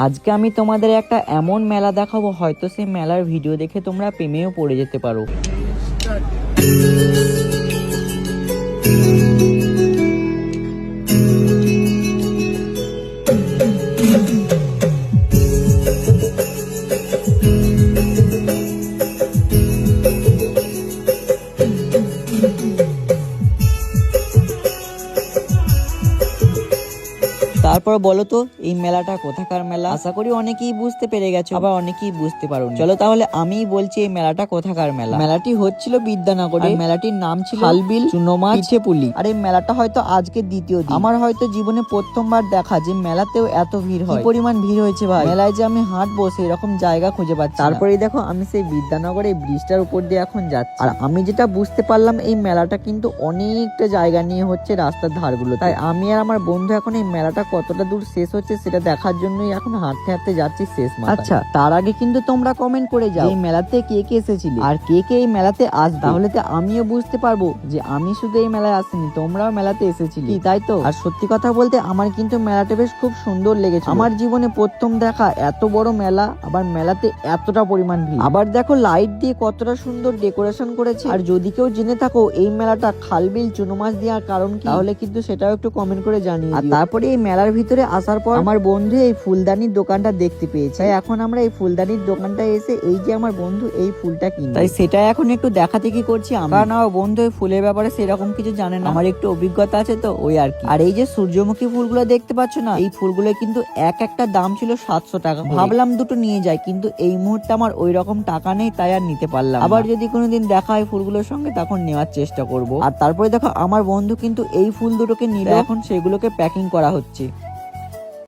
আজকে আমি তোমাদের একটা এমন মেলা দেখাবো, হয়তো সেই মেলার ভিডিও দেখে তোমরা প্রেমেও পড়ে যেতে পারো। তারপর বলো তো এই মেলাটা কোথাকার মেলা? আশা করি অনেকেই বুঝতে পেরে গেছো, আবার অনেকেই বুঝতে পারোনি। চলো তাহলে আমিই বলছি এই মেলাটা কোথাকার মেলা। মেলাটি হচ্ছিল বিদ্যানগরে। মেলাটির নাম ছিল খালবিল চুনোমাছ পিঠেপুলি। আর এই মেলাটা হয়তো আজকে দ্বিতীয় দিন। আমার হয়তো জীবনে প্রথমবার দেখা যে মেলাতেও এত ভিড় হয়। কি পরিমাণ ভিড় হয়েছে ভাই! মেলায় যে আমি হাঁটবো সেরকম জায়গা খুঁজে পাচ্ছি। তারপরেই দেখো আমি সেই বিদ্যানগরে এই ব্রিজটার উপর দিয়ে এখন যাচ্ছি। আর আমি যেটা বুঝতে পারলাম এই মেলাটা কিন্তু অনেকটা জায়গা নিয়ে হচ্ছে রাস্তার ধারগুলো। তাই আমি আর আমার বন্ধু এখন এই মেলাটা কতটা দূর শেষ হচ্ছে সেটা দেখার জন্যই এখন হাঁটতে হাঁটতে যাচ্ছি শেষ মাথায়। আচ্ছা, তার আগে কিন্তু তোমরা কমেন্ট করে যাও এই মেলাতে কে কে এসেছিলে আর কে কে এই মেলাতে আসবে, তাহলে তো আমিও বুঝতে পারবো যে আমি শুধু এই মেলায় আসিনি, তোমরাও মেলাতে এসেছিলে, তাই তো? আর সত্যি কথা বলতে আমার কিন্তু মেলাটা বেশ খুব সুন্দর লেগেছে। আমার জীবনে প্রথম দেখা এত বড় মেলা, আবার মেলাতে এতটা পরিমাণ ভিড়। আবার দেখো লাইট দিয়ে কতটা সুন্দর ডেকোরেশন করেছে। আর যদি কেউ জেনে থাকো এই মেলাটা খালবিল চুনোমাছ দেওয়ার কারণ কি, তাহলে কিন্তু সেটাও একটু কমেন্ট করে জানিয়ে দিও। আর তারপরে এই মেলার ভিতরে আসার পর আমার বন্ধু এই ফুলদানির দোকানটা দেখতে পেয়েছে। তাই এখন আমরা এই ফুলদানির দোকানটা এসে এই যে আমার বন্ধু এই ফুলটা কিনে, তাই সেটা এখন একটু দেখাতে কি করছি আমরা। কারণ আমার বন্ধু এই ফুলের ব্যাপারে সেরকম কিছু জানে না, আমার একটু অভিজ্ঞতা আছে তো ওই আর কি। আর এই যে সূর্যমুখী ফুলগুলো দেখতে পাচ্ছ না, এই ফুলগুলো কিন্তু এক একটা দাম ছিল 700 টাকা। ভাবলাম দুটো নিয়ে যাই, কিন্তু এই মুহূর্তে আমার ওই রকম টাকা নেই, তাই আর নিতে পারলাম। আবার যদি কোনোদিন দেখা হয় ফুলগুলোর সঙ্গে তখন নেওয়ার চেষ্টা করব। আর তারপরে দেখো আমার বন্ধু কিন্তু এই ফুল দুটোকে নিল, এখন সেগুলোকে প্যাকিং করা হচ্ছে।